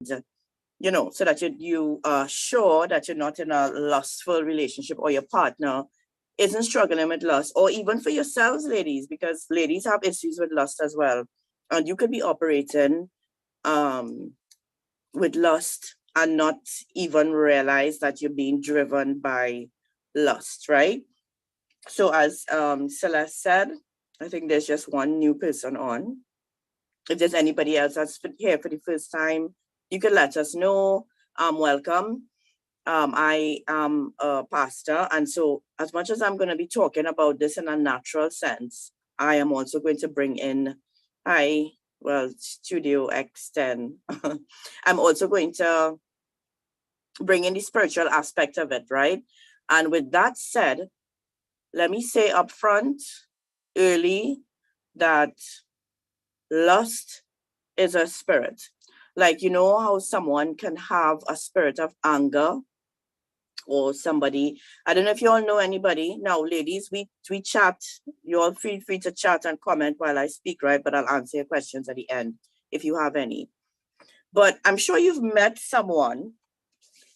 so that you are sure that you're not in a lustful relationship, or your partner isn't struggling with lust, or even for yourselves, ladies, because ladies have issues with lust as well. And you could be operating with lust and not even realize that you're being driven by lust, right? So as Celeste said, I think there's just one new person on. If there's anybody else that's here for the first time, you can let us know. Welcome. I am a pastor, and so as much as I'm going to be talking about this in a natural sense, I am also going to bring in, Studio X10. I'm also going to bring in the spiritual aspect of it, right? And with that said, let me say up front, early, that lust is a spirit. Like, you know how someone can have a spirit of anger, or somebody, I don't know if you all know anybody. Now, ladies, we chat. You all feel free to chat and comment while I speak, right? But I'll answer your questions at the end if you have any. But I'm sure you've met someone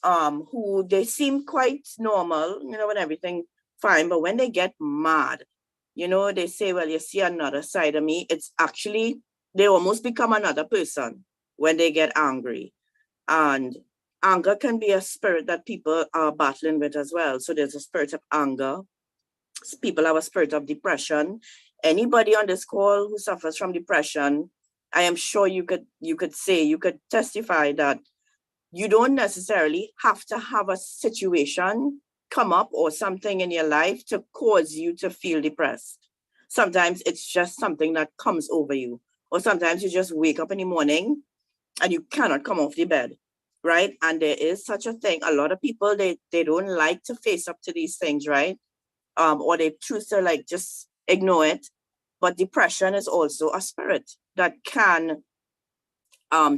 who they seem quite normal, and everything fine. But when they get mad, they say, well, you see another side of me. It's actually, they almost become another person when they get angry. And anger can be a spirit that people are battling with as well. So there's a spirit of anger. People have a spirit of depression. Anybody on this call who suffers from depression, I am sure you could testify that you don't necessarily have to have a situation come up or something in your life to cause you to feel depressed. Sometimes it's just something that comes over you, or sometimes you just wake up in the morning and you cannot come off the bed, right? And there is such a thing. A lot of people, they don't like to face up to these things, right? Or they choose to just ignore it. But depression is also a spirit that can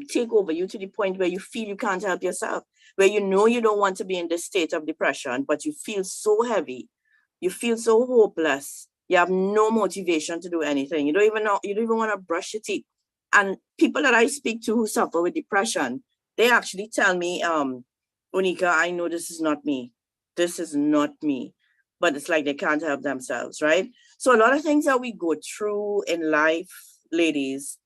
take over you to the point where you feel you can't help yourself, where you don't want to be in this state of depression, but you feel so heavy, you feel so hopeless, you have no motivation to do anything. You don't even want to brush your teeth. And people that I speak to who suffer with depression, they actually tell me, Onika, I know this is not me. This is not me. But it's like they can't help themselves, right? So a lot of things that we go through in life, ladies,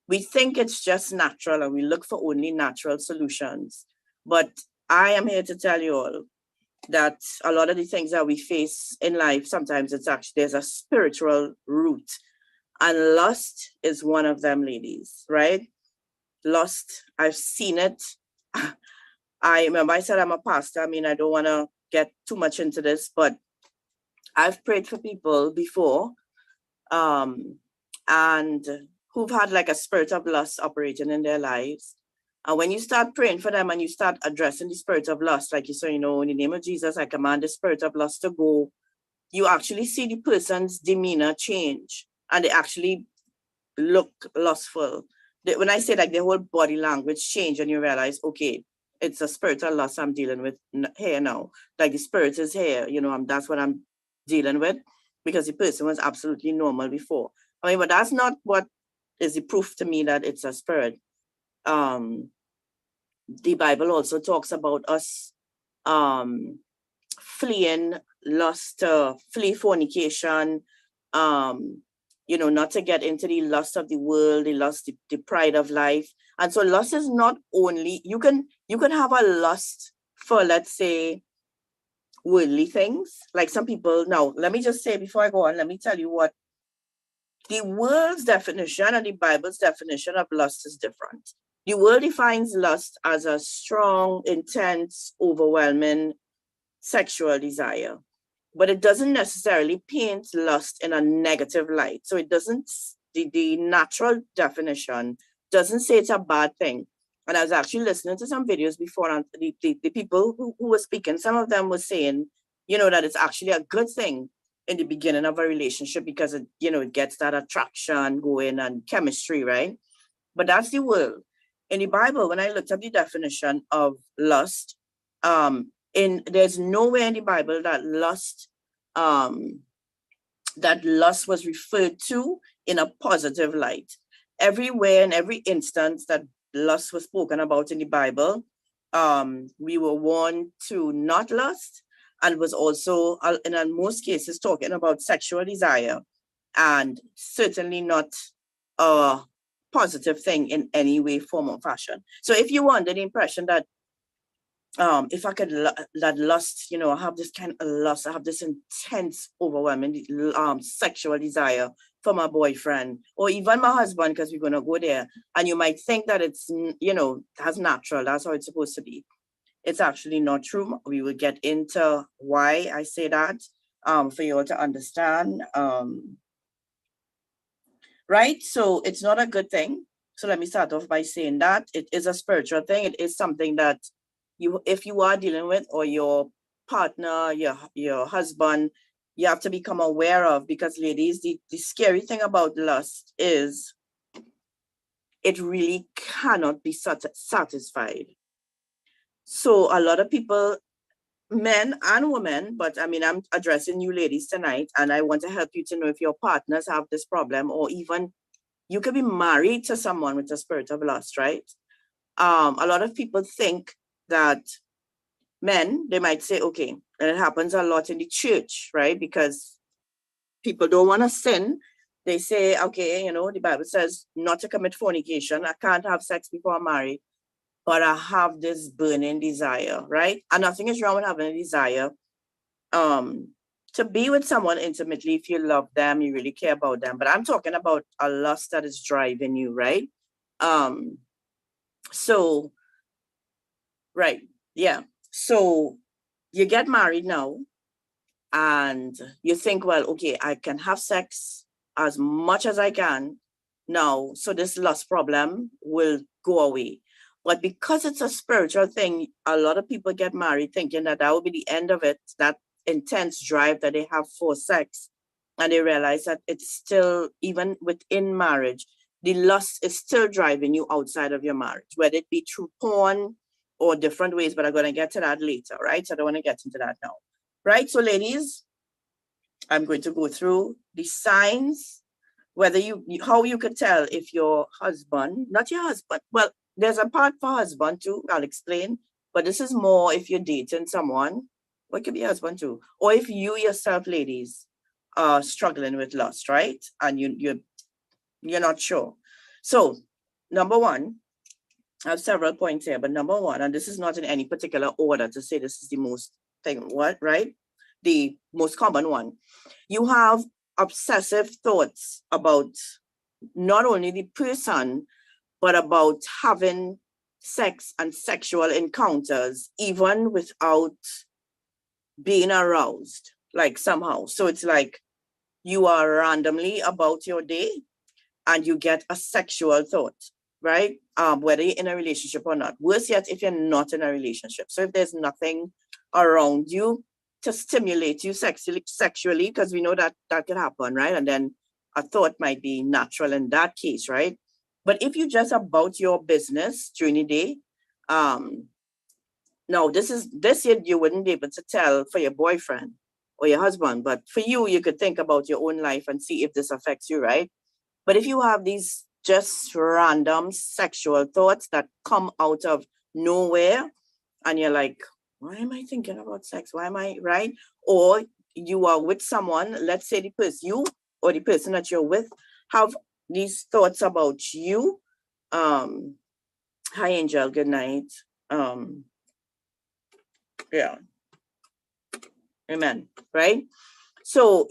we think it's just natural and we look for only natural solutions. But I am here to tell you all that a lot of the things that we face in life, sometimes it's actually, there's a spiritual root. And lust is one of them, ladies, right? Lust, I've seen it. I remember I said I'm a pastor. I mean, I don't want to get too much into this, but I've prayed for people before, and who've had like a spirit of lust operating in their lives. And when you start praying for them and you start addressing the spirit of lust, like you say, in the name of Jesus, I command the spirit of lust to go, you actually see the person's demeanor change and they actually look lustful. When I say like their whole body language change and you realize, okay, it's a spirit of lust I'm dealing with here now. Like the spirit is here, that's what I'm dealing with, because the person was absolutely normal before. I mean, but that's not what is the proof to me that it's a spirit. The Bible also talks about us fleeing lust, flee fornication, not to get into the lust of the world, the lust, the pride of life. And so lust is not only, you can have a lust for, let's say, worldly things. Like some people, now, let me just say before I go on, let me tell you what the world's definition and the Bible's definition of lust is different. The world defines lust as a strong, intense, overwhelming sexual desire, but it doesn't necessarily paint lust in a negative light. So it doesn't, the natural definition doesn't say it's a bad thing. And I was actually listening to some videos before, and the people who were speaking, some of them were saying, that it's actually a good thing in the beginning of a relationship because it gets that attraction going and chemistry, right? But that's the world. In the Bible, when I looked up the definition of lust, there's nowhere in the Bible that lust was referred to in a positive light. Everywhere, in every instance that lust was spoken about in the Bible. We were warned to not lust, and was also, in most cases, talking about sexual desire, and certainly not a positive thing in any way, form, or fashion. So if you were under the impression that if I could that lust, I have this kind of lust, I have this intense, overwhelming sexual desire for my boyfriend or even my husband, because we're going to go there, and you might think that it's, that's natural, that's how it's supposed to be. It's actually not true. We will get into why I say that for you all to understand. Right? So it's not a good thing. So let me start off by saying that it is a spiritual thing. It is something that if you are dealing with, or your partner, your husband, you have to become aware of, because ladies, the scary thing about lust is it really cannot be satisfied. So a lot of people, men and women, but I mean, I'm addressing you ladies tonight, and I want to help you to know if your partners have this problem, or even you could be married to someone with a spirit of lust, right? A lot of people think that men, they might say, okay, and it happens a lot in the church, right? Because people don't want to sin. They say, okay, the Bible says not to commit fornication. I can't have sex before I'm married, but I have this burning desire, right? And nothing is wrong with having a desire to be with someone intimately if you love them, you really care about them. But I'm talking about a lust that is driving you, right? So, right, yeah. So you get married now, and you think, well, okay, I can have sex as much as I can now, so this lust problem will go away. But because it's a spiritual thing, a lot of people get married thinking that will be the end of it, that intense drive that they have for sex. And they realize that it's still, even within marriage, the lust is still driving you outside of your marriage, whether it be through porn or different ways, but I'm going to get to that later, right? So I don't want to get into that now. Right, so ladies, I'm going to go through the signs, whether how you could tell if your husband, not your husband, well, there's a part for husband too, I'll explain, but this is more if you're dating someone, or it could be husband too, or if you yourself, ladies, are struggling with lust, right? And you're not sure. So, number one, I have several points here, but number one, and this is not in any particular order to say this is the most thing, what, right? The most common one. You have obsessive thoughts about not only the person, but about having sex and sexual encounters, even without being aroused, like somehow. So it's like you are randomly about your day and you get a sexual thought, right? Whether you're in a relationship or not. Worse yet, if you're not in a relationship. So if there's nothing around you to stimulate you sexually, because we know that could happen, right? And then a thought might be natural in that case, right? But if you just about your business during the day, no, this you wouldn't be able to tell for your boyfriend or your husband, but for you, you could think about your own life and see if this affects you, right? But if you have these just random sexual thoughts that come out of nowhere, and you're like, why am I thinking about sex? Why am I, right? Or you are with someone, let's say the person, you or the person that you're with, have these thoughts about you. Hi, Angel, good night. Yeah. Amen. Right? So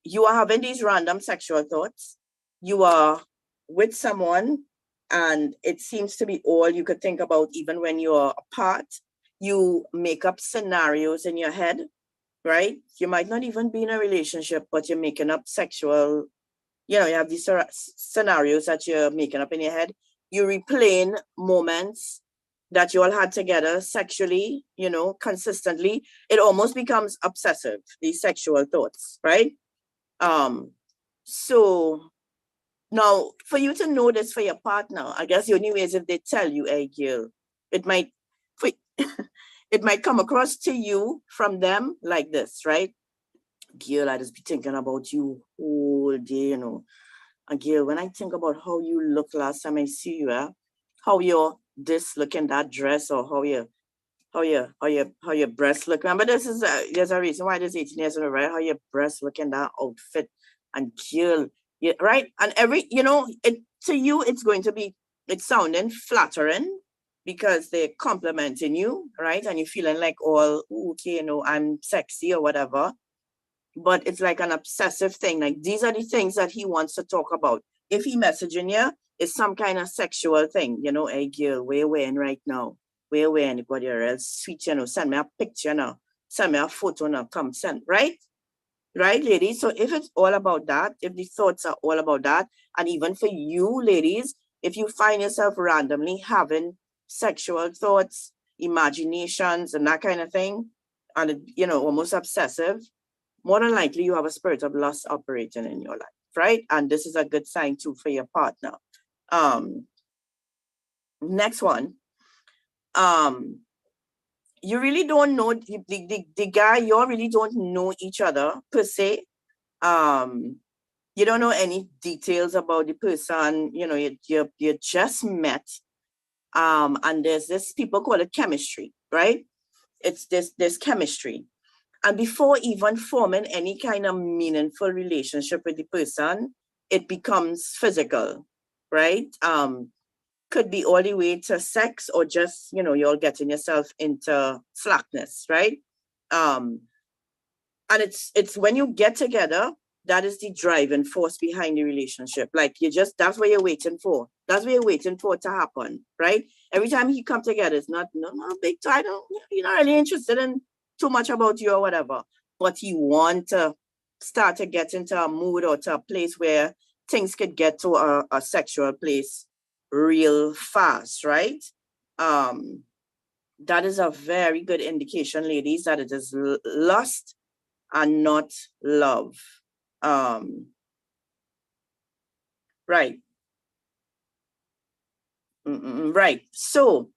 you are having these random sexual thoughts. You are with someone, and it seems to be all you could think about, even when you're apart. You make up scenarios in your head, right? You might not even be in a relationship, but you're making up sexual, you have these scenarios that you're making up in your head. You're replaying moments that you all had together sexually, consistently. It almost becomes obsessive, these sexual thoughts, right? So now for you to know this for your partner, I guess the only way is if they tell you, hey, girl, it might come across to you from them like this, right? Girl, I just be thinking about you all day, And girl, when I think about how you look last time I see you, how your this look in that dress, or how your breasts look. Remember, this is there's a reason why this 18 years old, right? How your breasts look in that outfit, and kill, yeah, right? And every, it to you, it's going to be, it's sounding flattering because they're complimenting you, right? And you're feeling like, all okay, I'm sexy or whatever. But it's like an obsessive thing. Like, these are the things that he wants to talk about. If he messaging you, it's some kind of sexual thing, hey girl, where you wearing right now? Where you wearing? Anybody else sweet, send me a picture now. Send me a photo now. Come send, right? Right, ladies? So if it's all about that, if the thoughts are all about that, and even for you, ladies, if you find yourself randomly having sexual thoughts, imaginations, and that kind of thing, and, almost obsessive, more than likely you have a spirit of lust operating in your life, right? And this is a good sign too for your partner. Next one. You really don't know the guy, you all really don't know each other per se. You don't know any details about the person, you just met. And there's this, people call it chemistry, right? It's this chemistry. And before even forming any kind of meaningful relationship with the person, it becomes physical, right? Could be all the way to sex, or just, you're getting yourself into slackness, right? And it's when you get together, that is the driving force behind the relationship. Like, that's what you're waiting for. That's what you're waiting for to happen, right? Every time you come together, it's not big time. You're not really interested in too much about you or whatever, but you want to start to get into a mood, or to a place where things could get to a sexual place real fast, right? That is a very good indication, ladies, that it is lust and not love. Right. Right. So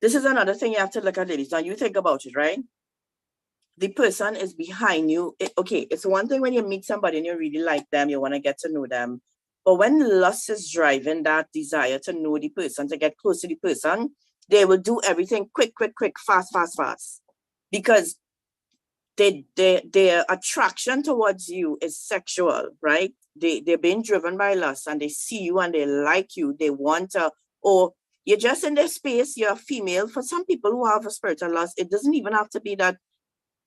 this is another thing you have to look at, ladies. Now you think about it, right? The person is behind you. Okay, it's one thing when you meet somebody and you really like them, you want to get to know them. But when lust is driving that desire to know the person, to get close to the person, they will do everything quick, fast. Because their attraction towards you is sexual, right? They're being driven by lust, and they see you and they like you. They want to, or you're just in their space, you're a female. For some people who have a spiritual lust, it doesn't even have to be that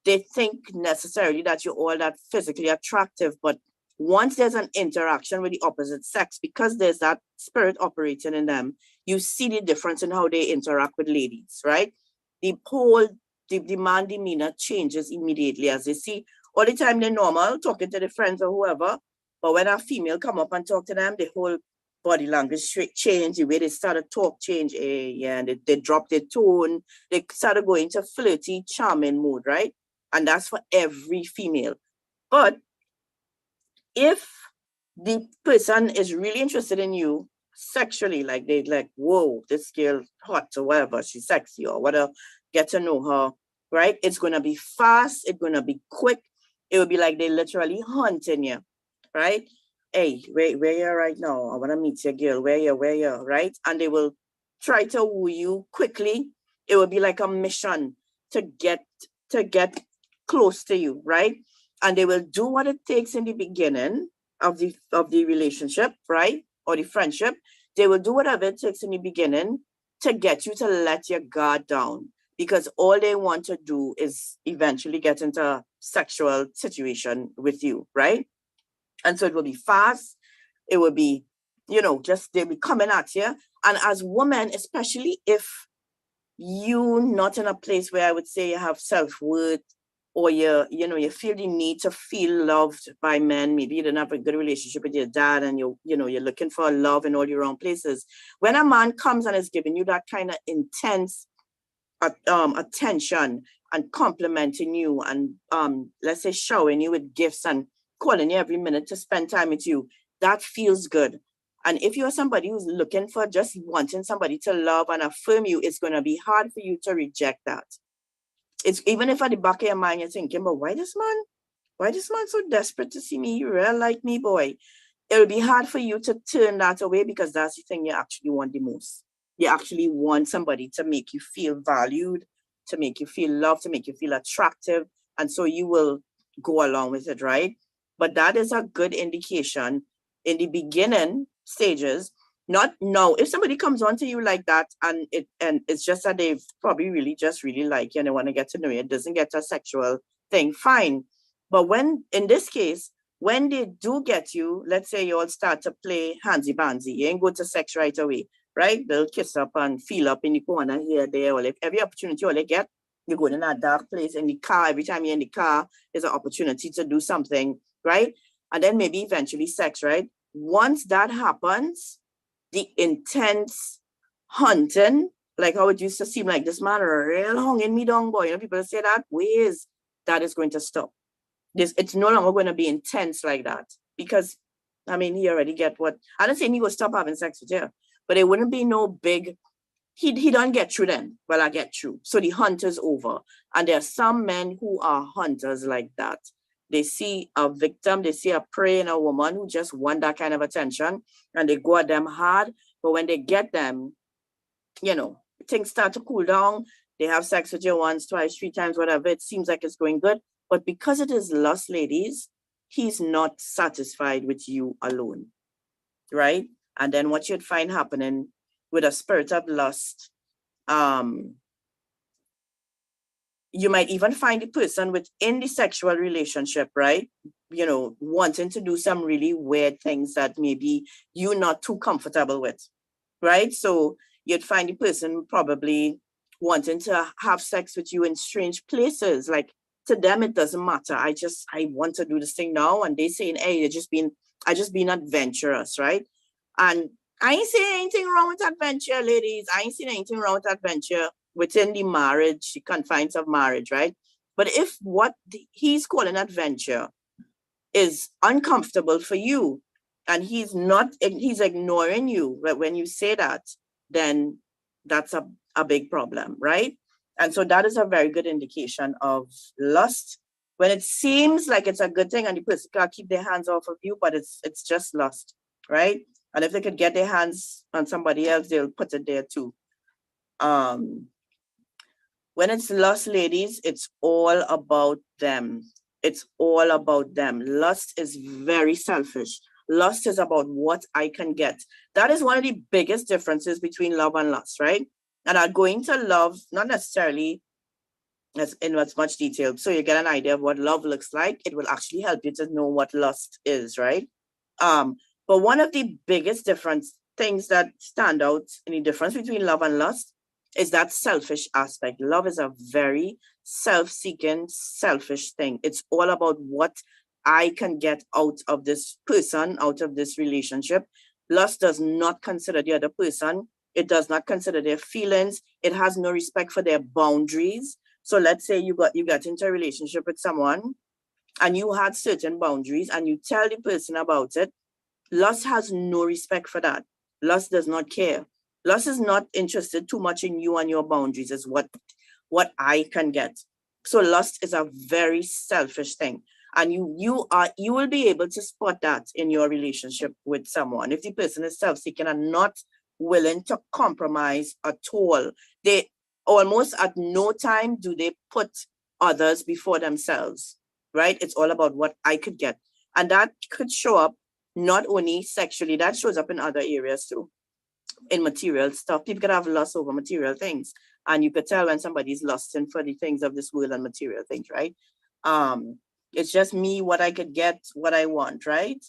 they think necessarily that you're all that physically attractive, but once there's an interaction with the opposite sex, because there's that spirit operating in them, you see the difference in how they interact with ladies, right? The man demeanor changes immediately as they see. All the time they're normal, talking to their friends or whoever, but when a female come up and talk to them, the whole body language change, the way they start to talk change, and they drop their tone, they start going to flirty, charming mode, right? And that's for every female. But if the person is really interested in you sexually, like they like, whoa, this girl hot or whatever, she's sexy or whatever, get to know her, right? It's going to be fast. It's going to be quick. It will be like they literally hunting you, right? Hey, where you right now? I want to meet your girl. Where you, right? And they will try to woo you quickly. It will be like a mission to get close to you, right? And they will do what it takes in the beginning of the relationship, right? Or the friendship. They will do whatever it takes in the beginning to get you to let your guard down, because all they want to do is eventually get into a sexual situation with you, right? And so it will be fast. It will be, just they'll be coming at you. And as women, especially if you're not in a place where I would say you have self-worth, or you feel the need to feel loved by men. Maybe you didn't have a good relationship with your dad, and you're looking for love in all the wrong places. When a man comes and is giving you that kind of intense attention and complimenting you, and let's say showering you with gifts and calling you every minute to spend time with you, that feels good. And if you're somebody who's looking for just wanting somebody to love and affirm you, it's going to be hard for you to reject that. It's even if at the back of your mind you're thinking, but why this man so desperate to see me? You really like me, boy. It'll be hard for you to turn that away, because that's the thing you actually want the most, You actually want somebody to make you feel valued, to make you feel loved, to make you feel attractive. And so you will go along with it, right? But that is a good indication in the beginning stages. Not now, if somebody comes on to you like that and it's just that they've probably really like you and they want to get to know you, it doesn't get a sexual thing, fine. But when, in this case, when they do get you, let's say you all start to play handsy bandsy, you ain't go to sex right away, right? They'll kiss up and feel up in the corner here, there, or if every opportunity you all get, you go in a dark place in the car. Every time you're in the car, there's an opportunity to do something, right? And then maybe eventually sex, right? Once that happens, the intense hunting, like how it used to seem like this man real hunging me down, boy. You know, people say that ways that is going to stop. It's no longer going to be intense like that, because I mean, he already get what I don't say he will stop having sex with you, but it wouldn't be no big. He don't get through then. Well, I get through. So the hunt is over. And there are some men who are hunters like that. They see a victim, they see a prey in a woman who just want that kind of attention, and they go at them hard. But when they get them, you know, things start to cool down. They have sex with you once, twice, three times, whatever. It seems like it's going good. But because it is lust, ladies, he's not satisfied with you alone, right? And then what you'd find happening with a spirit of lust, you might even find the person within the sexual relationship, right? You know, wanting to do some really weird things that maybe you're not too comfortable with, right? So you'd find the person probably wanting to have sex with you in strange places. Like, to them, it doesn't matter. I want to do this thing now. And they saying, hey, I just been adventurous, right? And I ain't saying anything wrong with adventure, ladies. I ain't saying anything wrong with adventure within the marriage, the confines of marriage, right? But if what he's calling adventure is uncomfortable for you, and he's ignoring you when you say that, then that's a big problem, right? And so that is a very good indication of lust. When it seems like it's a good thing and the person can't keep their hands off of you, but it's just lust, right? And if they could get their hands on somebody else, they'll put it there too. When it's lust, ladies, it's all about them. It's all about them. Lust is very selfish. Lust is about what I can get. That is one of the biggest differences between love and lust, right? And I'm going to love, not necessarily in as much detail, so you get an idea of what love looks like. It will actually help you to know what lust is, right? But one of the biggest difference things that stand out in the difference between love and lust is that selfish aspect. Love is a very self-seeking, selfish thing. It's all about what I can get out of this person, out of this relationship. Lust does not consider the other person. It does not consider their feelings. It has no respect for their boundaries. So let's say you got into a relationship with someone and you had certain boundaries and you tell the person about it. Lust has no respect for that. Lust does not care. Lust is not interested too much in you and your boundaries, is what I can get. So lust is a very selfish thing. And you will be able to spot that in your relationship with someone. If the person is self-seeking and not willing to compromise at all, they almost at no time do they put others before themselves, right? It's all about what I could get. And that could show up not only sexually, that shows up in other areas too, in material stuff. People could have lust over material things, and you could tell when somebody's lusting for the things of this world and material things, right? It's just me, what I could get, what I want, right?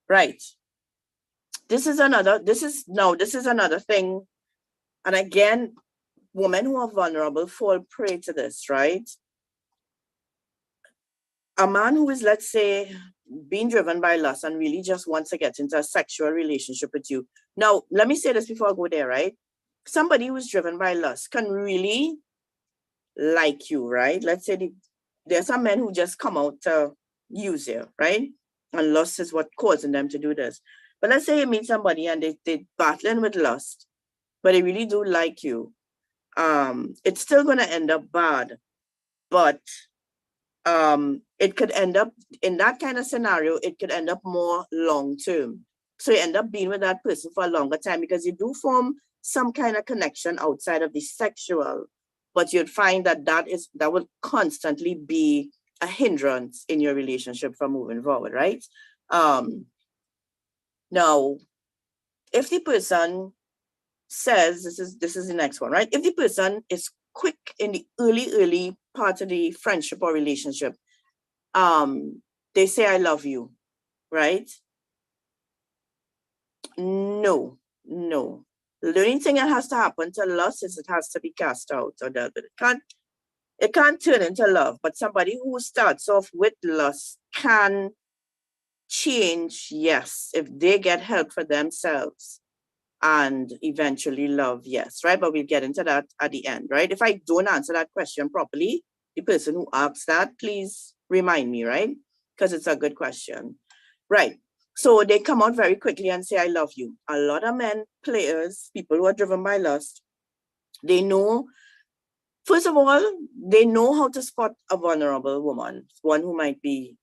Right. This is another thing. And again, women who are vulnerable fall prey to this, right? A man who is, let's say, being driven by lust and really just wants to get into a sexual relationship with you. Now, let me say this before I go there, right? Somebody who's driven by lust can really like you, right? Let's say there are some men who just come out to use you, right? And lust is what causing them to do this. But let's say you meet somebody and they're battling with lust, but they really do like you. It's still going to end up bad, but it could end up in that kind of scenario, it could end up more long term. So you end up being with that person for a longer time because you do form some kind of connection outside of the sexual, but you'd find that that will constantly be a hindrance in your relationship from moving forward, right? Now, if the person says, this is the next one, right? If the person is quick in the early part of the friendship or relationship, they say, I love you, right? No. The only thing that has to happen to lust is it has to be cast out or dealt with. It can't turn into love, but somebody who starts off with lust can change, yes, if they get help for themselves, and eventually love, yes, right? But we'll get into that at the end, right? If I don't answer that question properly, the person who asks that, please remind me, right? Because it's a good question, right? So they come out very quickly and say, I love you. A lot of men, players, people who are driven by lust, they know, first of all, they know how to spot a vulnerable woman, one who might be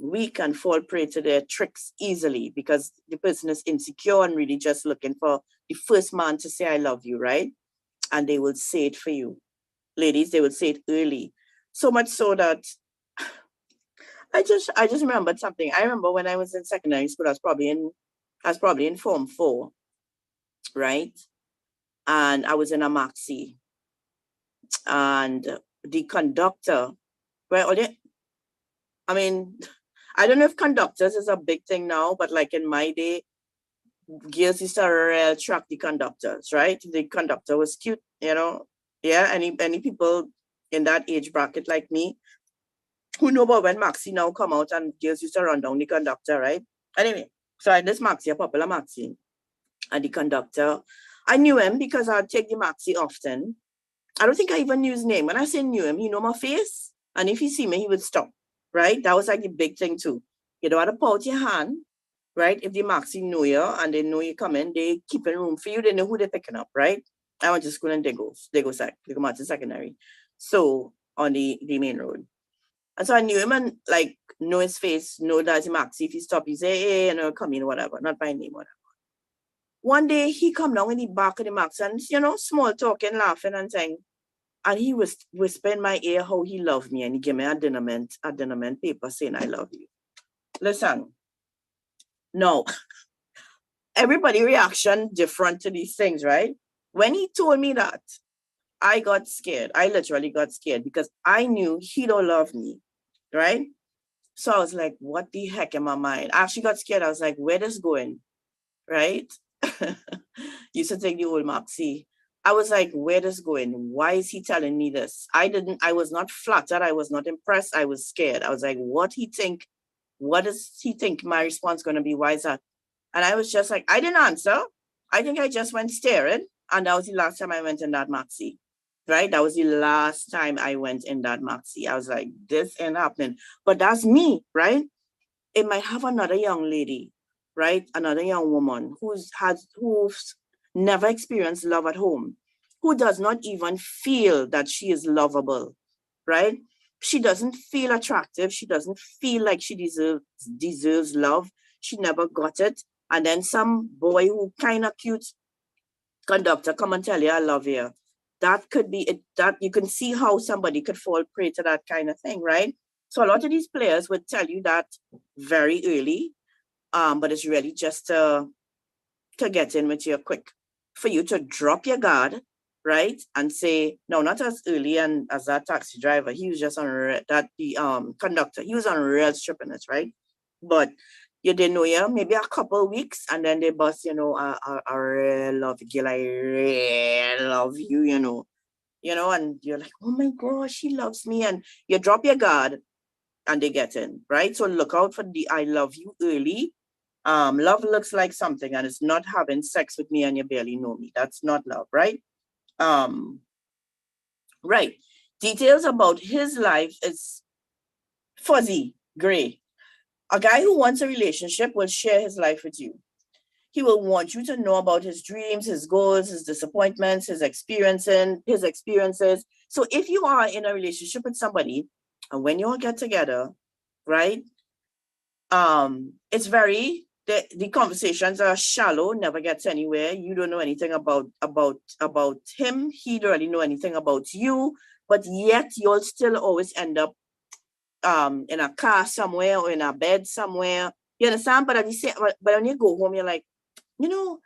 weak and fall prey to their tricks easily because the person is insecure and really just looking for the first man to say, I love you, right? And they will say it for you. Ladies, they will say it early. So much so that I just remembered something. I remember when I was in secondary school, I was probably in Form 4, right? And I was in a maxi. And the conductor, well, I mean, I don't know if conductors is a big thing now, but like in my day, girls used to track the conductors, right? The conductor was cute, you know. Yeah, any people in that age bracket like me who know about when Maxi now come out and girls used to run down the conductor, right? Anyway, so I had this Maxi, a popular Maxi, and the conductor, I knew him because I'd take the Maxi often. I don't think I even knew his name. When I say knew him, he know my face, and if he see me, he would stop, right? That was like the big thing too. You don't have to pout your hand, right? If the Maxi know you and they know you coming, they keep in room for you. They know who they're picking up, right? I went to school in Diego Martin Secondary. So on the main road. And so I knew him and like know his face, know that the Maxi, if he stop, he say, hey, you know, come in, whatever, not by name, whatever. One day he come down in the back of the Maxi and, you know, small talking, laughing and saying, and he was whispering in my ear how he loved me and he gave me a dinnerment paper saying, I love you. Listen, no, everybody reaction different to these things, right? When he told me that, I got scared. I literally got scared because I knew he don't love me, right? So I was like, what the heck in my mind? I actually got scared. I was like, where this going, right? Used to take the old Maxi. I was like, where this going? Why is he telling me this? I was not flattered. I was not impressed. I was scared. I was like, what does he think my response going to be? Why is that? And I was just like, I didn't answer. I think I just went staring. And that was the last time I went in that Maxi, right? That was the last time I went in that Maxi. I was like, this ain't happening. But that's me, right? It might have another young lady, right? Another young woman who's never experienced love at home, who does not even feel that she is lovable, right? She doesn't feel attractive. She doesn't feel like she deserves love. She never got it. And then some boy who kind of cute conductor come and tell you, I love you. That could be it. That you can see how somebody could fall prey to that kind of thing, right? So a lot of these players would tell you that very early, but it's really just to get in with you quick, for you to drop your guard, right? And say, no, not as early and as that taxi driver. He was just on the conductor. He was on real strippiness, right? But you didn't know you, maybe a couple of weeks, and then they bust, you know, I really love you, I really love you, you know, and you're like, oh my gosh, she loves me. And you drop your guard and they get in, right? So look out for the I love you early. Love looks like something, and it's not having sex with me and you barely know me. That's not love, right? Right. Details about his life is fuzzy, gray. A guy who wants a relationship will share his life with you. He will want you to know about his dreams, his goals, his disappointments, his experiences. So if you are in a relationship with somebody, and when you all get together, right? There's the conversations are shallow, never gets anywhere. You don't know anything about him. He don't really know anything about you, but yet you'll still always end up in a car somewhere or in a bed somewhere. You understand? But when you go home, you're like, you know,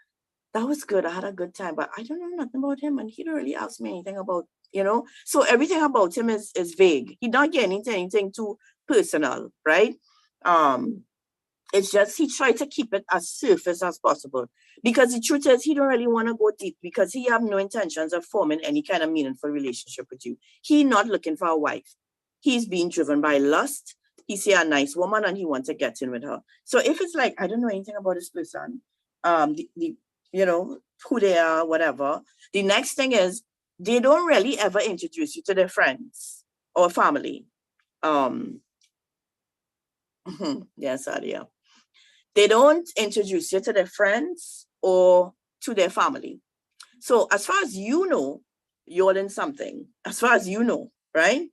that was good. I had a good time, but I don't know nothing about him, and he don't really ask me anything about, you know. So everything about him is vague. He don't get anything too personal, right? It's just he tried to keep it as surface as possible, because the truth is he don't really want to go deep, because he have no intentions of forming any kind of meaningful relationship with you. He not looking for a wife. He's being driven by lust. He see a nice woman and he wants to get in with her. So if it's like, I don't know anything about this person, you know, who they are, whatever. The next thing is, they don't really ever introduce you to their friends or family. Yes, Adia. They don't introduce you to their friends or to their family. So as far as you know, you're in something. As far as you know, right?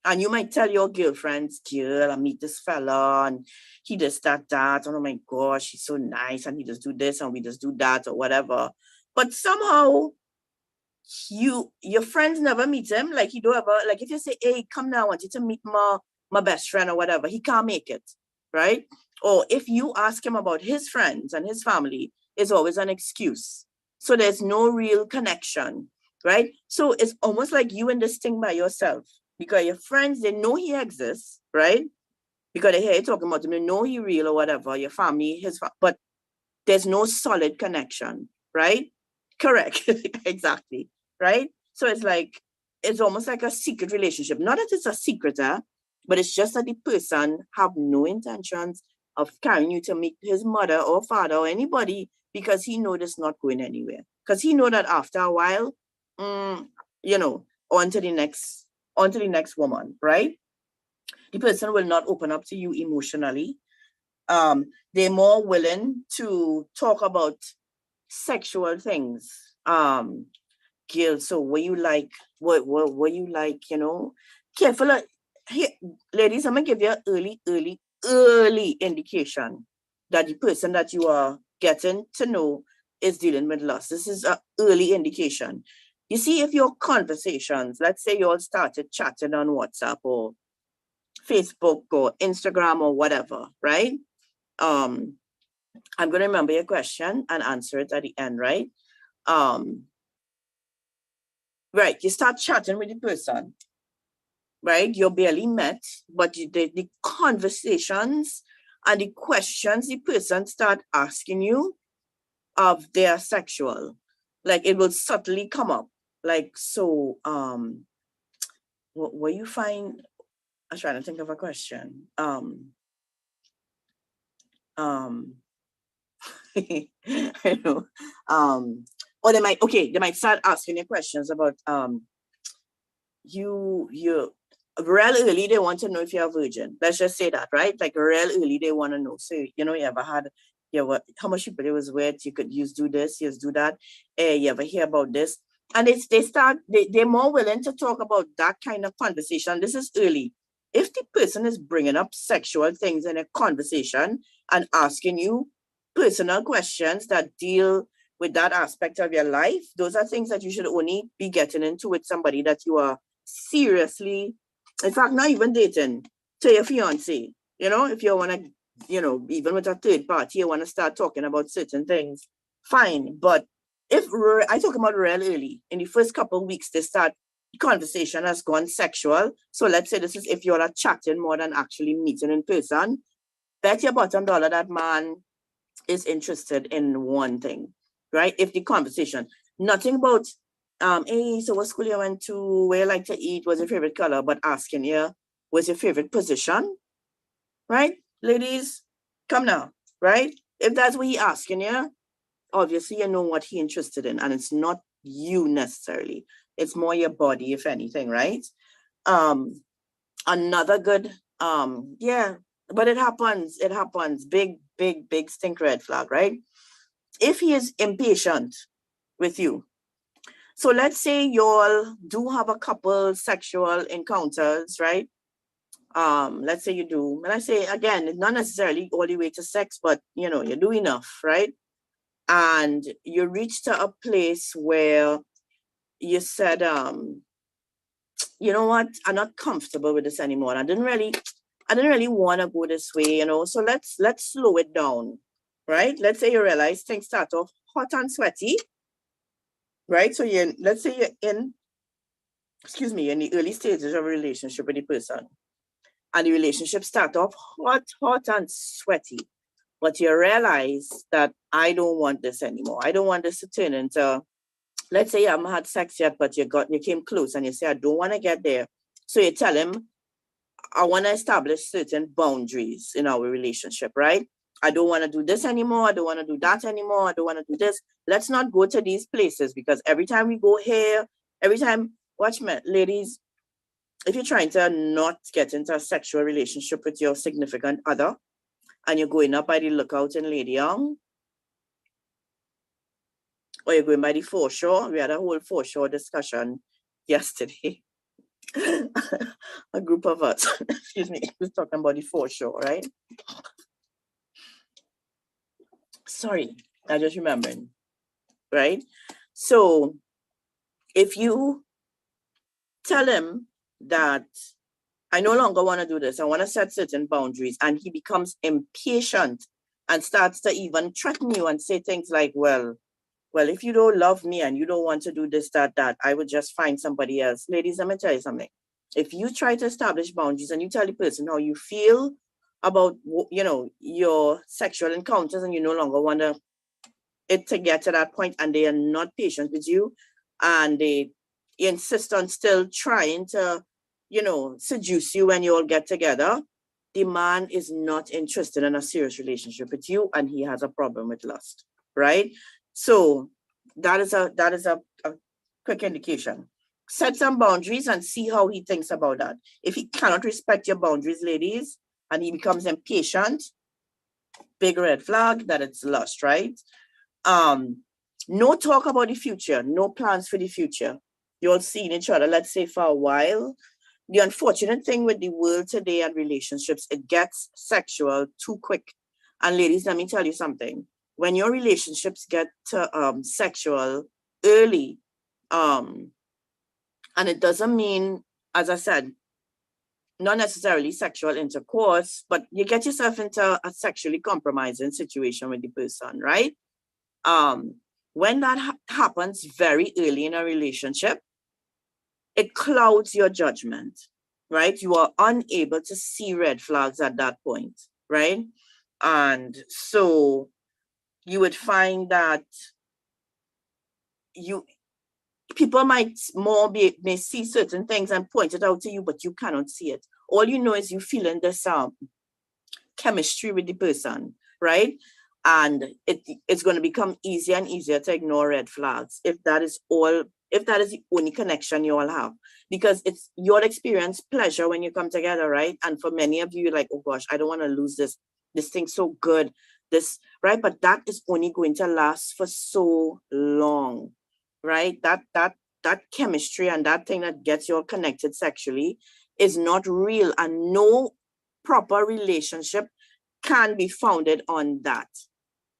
And you might tell your girlfriends, girl, I meet this fella and he does that. Oh my gosh, he's so nice and he just do this and we just do that or whatever. But somehow your friends never meet him. Like he don't ever, like if you say, hey, come now, I want you to meet my best friend or whatever, he can't make it, right? Or if you ask him about his friends and his family, it's always an excuse. So there's no real connection, right? So it's almost like you in this thing by yourself, because your friends, they know he exists, right? Because they hear you talking about him, they know he real or whatever, your family, but there's no solid connection, right? Correct, exactly, right? So it's like, it's almost like a secret relationship. Not that it's a secret, but it's just that the person have no intentions of carrying you to meet his mother or father or anybody, because he know this not going anywhere. Because he know that after a while, you know, on to the next woman, right? The person will not open up to you emotionally. They're more willing to talk about sexual things. Girl, so what you like, what you like, you know? Careful. Here, ladies, I'm gonna give you an early indication that the person that you are getting to know is dealing with lust. This is an early indication. You see, if your conversations, let's say you all started chatting on WhatsApp or Facebook or Instagram or whatever, right? I'm going to remember your question and answer it at the end, right? Right, you start chatting with the person, right? You're barely met, but the conversations and the questions the person start asking you of their sexual, like it will subtly come up. Like, so, what you find, I'm trying to think of a question. I know. Or they might start asking you questions about you real early they want to know if you're a virgin. Let's just say that, right? Like real early they want to know. So you know, you ever had how much people it was wet, you could use do this, use do that. You ever hear about this? And they're more willing to talk about that kind of conversation. This is early. If the person is bringing up sexual things in a conversation and asking you personal questions that deal with that aspect of your life, those are things that you should only be getting into with somebody that you are seriously, in fact, not even dating, to your fiance. You know, if you want to, you know, even with a third party, you want to start talking about certain things, fine. But if I talk about real early, in the first couple of weeks, they start, conversation has gone sexual. So let's say this is if you're chatting more than actually meeting in person, bet your bottom dollar that man is interested in one thing, right? If the conversation, nothing about, hey, so what school you went to, where you like to eat, what's your favorite color, but asking you, what's your favorite position, right? Ladies, come now, right? If that's what he asking you, obviously you know what he interested in, and it's not you necessarily. It's more your body, if anything, right? Another good, yeah, but it happens. Big stink red flag, right? If he is impatient with you. So let's say you all do have a couple sexual encounters, right? let's say you do, and I say again, it's not necessarily all the way to sex, but you know, you do enough, right? And you reach to a place where you said, you know what, I'm not comfortable with this anymore. I didn't really want to go this way, you know. So let's slow it down, right? Let's say you realize things start off hot and sweaty, right? So let's say you're in, excuse me, in the early stages of a relationship with the person, and the relationship start off hot and sweaty, but you realize that I don't want this anymore. I don't want this to turn into, let's say you haven't had sex yet, but you came close and you say, I don't want to get there. So you tell him, I want to establish certain boundaries in our relationship, right? I don't want to do this anymore. I don't want to do that anymore. I don't want to do this. Let's not go to these places, because every time we go here, every time, watch me, ladies, if you're trying to not get into a sexual relationship with your significant other and you're going up by the Lookout in Lady Young, or you're going by the foreshore, we had a whole foreshore discussion yesterday. A group of us, excuse me, was talking about the foreshore, right? Sorry, I just remembered, right? So if you tell him that I no longer want to do this, I want to set certain boundaries, and he becomes impatient and starts to even threaten you and say things like, well, if you don't love me and you don't want to do this, that, I would just find somebody else. Ladies, let me tell you something. If you try to establish boundaries and you tell the person how you feel about, you know, your sexual encounters, and you no longer want it to get to that point, and they are not patient with you, and they insist on still trying to, you know, seduce you when you all get together, the man is not interested in a serious relationship with you, and he has a problem with lust, right? So that is a quick indication. Set some boundaries and see how he thinks about that. If he cannot respect your boundaries, ladies, and he becomes impatient, big red flag that it's lust, right? No talk about the future, no plans for the future. You all seen each other, let's say, for a while. The unfortunate thing with the world today and relationships, it gets sexual too quick. And ladies, let me tell you something. When your relationships get sexual early, and it doesn't mean, as I said, not necessarily sexual intercourse, but you get yourself into a sexually compromising situation with the person, right? When that happens very early in a relationship, it clouds your judgment, right? You are unable to see red flags at that point, right? And so you would find that people may see certain things and point it out to you, but you cannot see it. All you know is you feeling this chemistry with the person, right? And it's going to become easier and easier to ignore red flags if that is the only connection you all have, because it's your experience pleasure when you come together, right? And for many of you, you're like, oh gosh, I don't want to lose this thing's so good, this, right? But that is only going to last for so long, right? That chemistry and that thing that gets you all connected sexually is not real, and no proper relationship can be founded on that.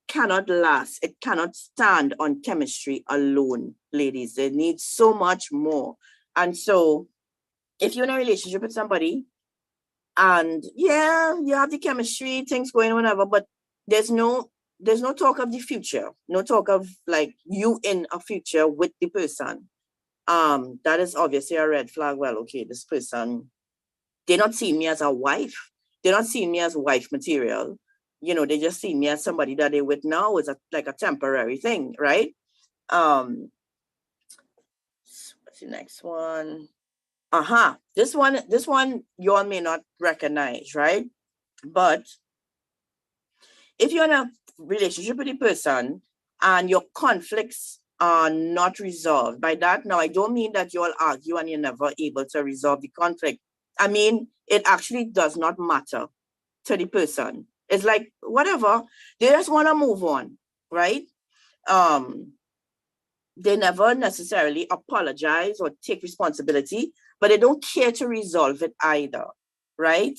Cannot last. It cannot stand on chemistry alone, ladies. It needs so much more. And so if you're in a relationship with somebody and yeah, you have the chemistry, things going whatever, but there's no talk of the future, no talk of like you in a future with the person, that is obviously a red flag. Well, okay, this person, they're not seeing me as a wife. They're not seeing me as wife material. You know, they just see me as somebody that they with now is like a temporary thing, right? What's the next one? This one you all may not recognize, right? But if you're in a relationship with a person and your conflicts are not resolved, by that now I don't mean that you all argue and you're never able to resolve the conflict. I mean, it actually does not matter to the person. It's like, whatever, they just want to move on, right? They never necessarily apologize or take responsibility, but they don't care to resolve it either. right?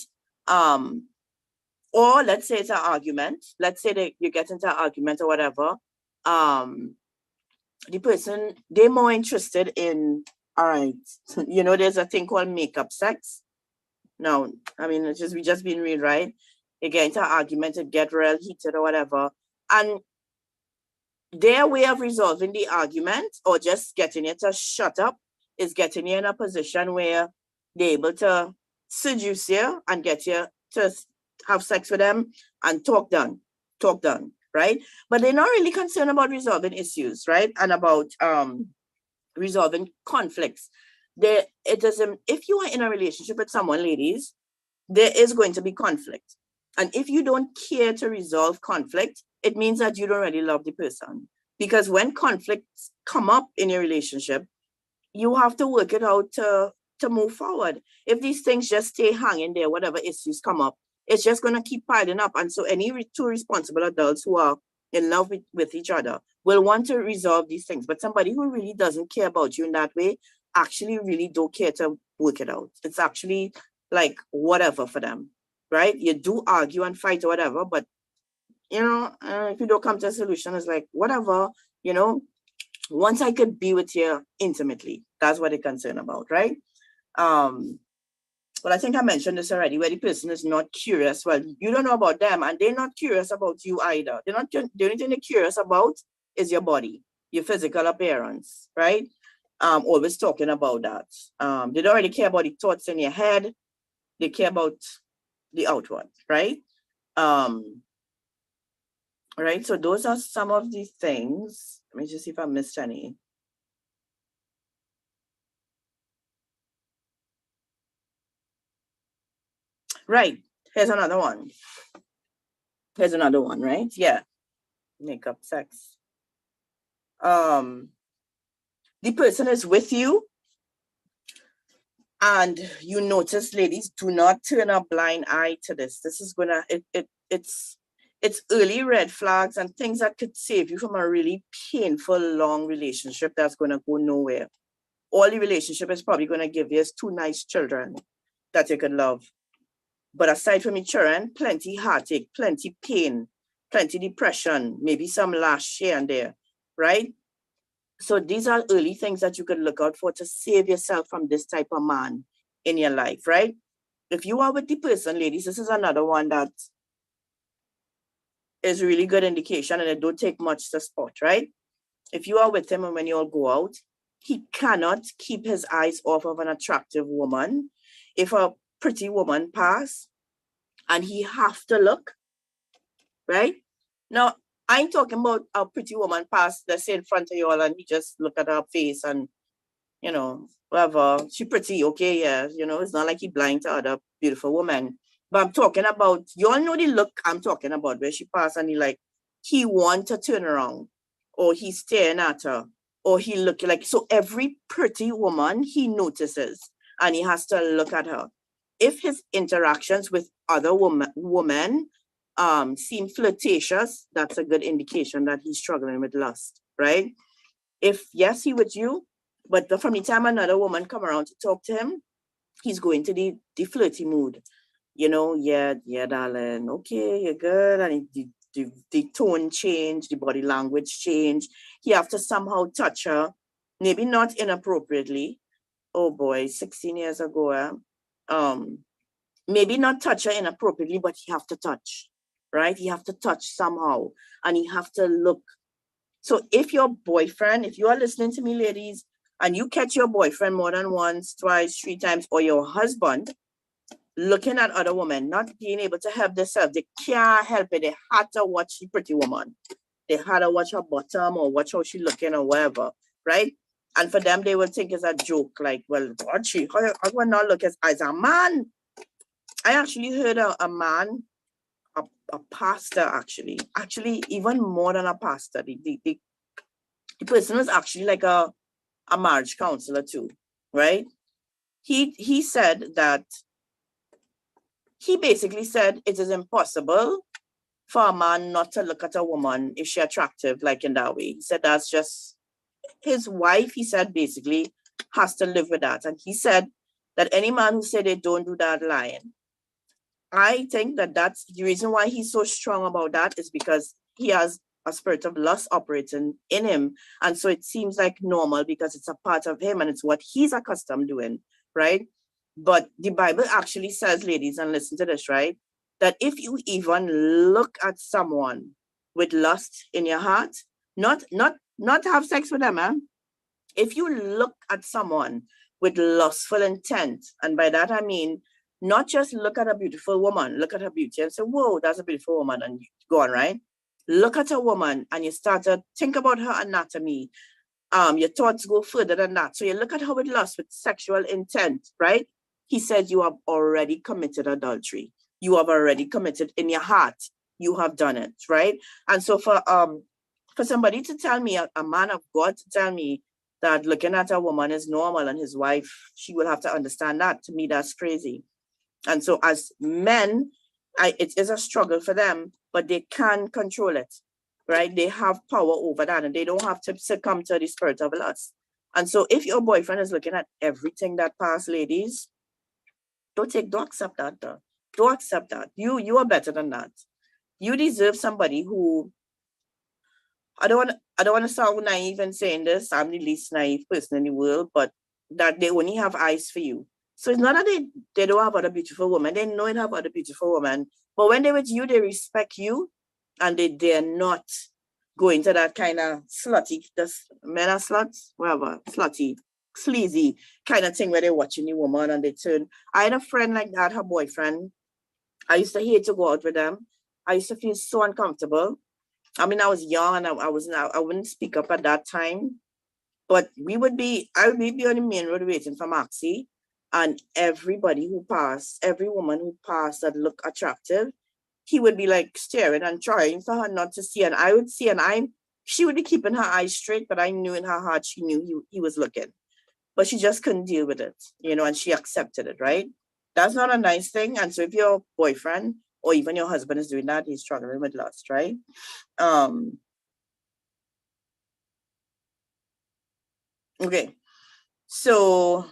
Or let's say it's an argument. Let's say that you get into an argument or whatever. The person, they're more interested in, all right, you know, there's a thing called makeup sex. No, I mean, we just being real, right? You get into an argument, it get real heated or whatever. And their way of resolving the argument or just getting you to shut up is getting you in a position where they're able to seduce you and get you to have sex with them and talk done, right? But they're not really concerned about resolving issues, right? And about resolving conflicts. If you are in a relationship with someone, ladies, there is going to be conflict. And if you don't care to resolve conflict, it means that you don't really love the person. Because when conflicts come up in your relationship, you have to work it out to move forward. If these things just stay hanging there, whatever issues come up, it's just going to keep piling up. And so any two responsible adults who are in love with each other will want to resolve these things. But somebody who really doesn't care about you in that way actually really don't care to work it out. It's actually like whatever for them, right? You do argue and fight or whatever, but you know, if you don't come to a solution, it's like whatever, you know, once I could be with you intimately, that's what they're concerned about, right? Well, I think I mentioned this already, where the person is not curious. Well, you don't know about them and they're not curious about you either. The only thing they're curious about is your body, your physical appearance, right? Always talking about that. They don't really care about the thoughts in your head. They care about the outward, right? Right, so those are some of the things. Let me just see if I missed any. Right, here's another one. Right? Yeah, makeup sex. The person is with you and you notice, ladies, do not turn a blind eye to this. This is gonna, it's early red flags and things that could save you from a really painful, long relationship that's gonna go nowhere. All the relationship is probably gonna give you is 2 nice children that you could love. But aside from each children, plenty heartache, plenty pain, plenty depression, maybe some lash here and there, right? So these are early things that you could look out for to save yourself from this type of man in your life, right? If you are with the person, ladies, this is another one that is really good indication and it don't take much to spot, right? If you are with him and when you all go out, he cannot keep his eyes off of an attractive woman. If a pretty woman pass and he have to look, right? Now, I ain't talking about a pretty woman pass, let's say in front of you all and he just look at her face and, you know, whatever, she pretty, okay, yeah, you know, it's not like he blind to other beautiful women. But I'm talking about, you all know the look I'm talking about, where she pass and he want to turn around, or he's staring at her, or he look like, so every pretty woman he notices and he has to look at her. If his interactions with other women seem flirtatious, that's a good indication that he's struggling with lust, right? If yes, he with you, but from the time another woman come around to talk to him, he's going to the flirty mood. You know, yeah, darling, okay, you're good. And the tone change, the body language change. He have to somehow touch her, maybe not inappropriately. Oh boy, 16 years ago, maybe not touch her inappropriately, but he have to touch, right? He have to touch somehow, and he have to look. So if your boyfriend, if you are listening to me, ladies, and you catch your boyfriend more than once, twice, 3 times, or your husband looking at other women, not being able to help themselves, they can't help it. They had to watch the pretty woman. They had to watch her bottom or watch how she looking or whatever, right? And for them, they will think it's a joke. Like, well, what how will not look as a man? I actually heard a man, a pastor, actually even more than a pastor. The person was actually like a marriage counselor too, right? He said that he basically said it is impossible for a man not to look at a woman if she's attractive, like in that way. He said that's just his wife, he said, basically has to live with that. And he said that any man who said they don't do that lying. I think that that's the reason why he's so strong about that, is because he has a spirit of lust operating in him. And so it seems like normal because it's a part of him and it's what he's accustomed doing, right? But the Bible actually says, ladies, and listen to this, right? That if you even look at someone with lust in your heart, not have sex with them, man. If you look at someone with lustful intent, and by that I mean not just look at a beautiful woman, look at her beauty and say, whoa, that's a beautiful woman, and go on, right? Look at a woman and you start to think about her anatomy. Your thoughts go further than that. So you look at her with lust, with sexual intent, right? He said you have already committed adultery. You have already committed in your heart. You have done it, right? And so for somebody to tell me, a man of God to tell me that looking at a woman is normal and his wife, she will have to understand that. To me, that's crazy. And so as men, it is a struggle for them, but they can control it, right? They have power over that and they don't have to succumb to the spirit of lust. And so if your boyfriend is looking at everything that past, ladies, don't accept that. Don't accept that. You are better than that. You deserve somebody who, I don't want to sound naive in saying this. I'm the least naive person in the world, but that they only have eyes for you. So it's not that they don't have other beautiful women. They know they have other beautiful women. But when they're with you, they respect you and they're not going to that kind of slutty, men are sluts, whatever, slutty, sleazy kind of thing where they're watching the woman and they turn. I had a friend like that, her boyfriend. I used to hate to go out with them. I used to feel so uncomfortable. I mean, I was young and I wouldn't speak up at that time. But I would be on the main road waiting for Maxie. And everybody who passed, every woman who passed that looked attractive, he would be like staring and trying for her not to see. And I would see, and she would be keeping her eyes straight, but I knew in her heart she knew he was looking. But she just couldn't deal with it, and she accepted it, right? That's not a nice thing. And so if your boyfriend or even your husband is doing that, he's struggling with lust, right? Okay. So,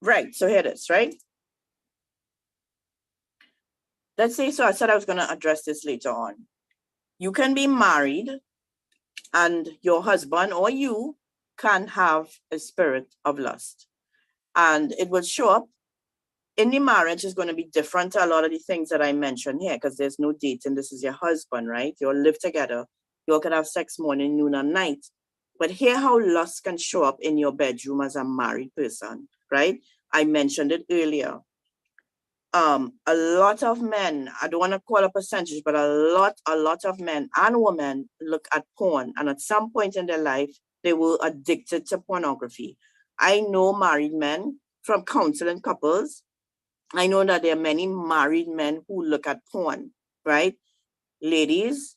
right. So here it is, right? Let's say, so I said I was going to address this later on. You can be married and your husband or you can have a spirit of lust. And it will show up in the marriage. Is going to be different to a lot of the things that I mentioned here because there's no dating. This is your husband, right? You all live together. You all can have sex morning, noon, and night. But here how lust can show up in your bedroom as a married person, right? I mentioned it earlier. A lot of men, I don't want to call a percentage, but a lot of men and women look at porn, and at some point in their life, they were addicted to pornography. I know married men from counseling couples. I know that there are many married men who look at porn, right? Ladies,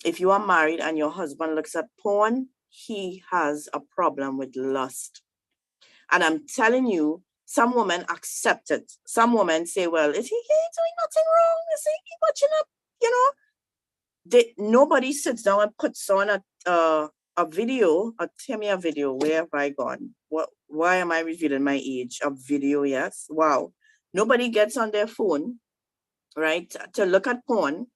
if you are married and your husband looks at porn, he has a problem with lust. And I'm telling you, some women accept it. Some women say, well, is he doing nothing wrong? Is he watching up? Nobody sits down and puts on a video, tell me a video. Where have I gone? Why am I revealing my age? A video, yes. Wow. Nobody gets on their phone, right, to look at porn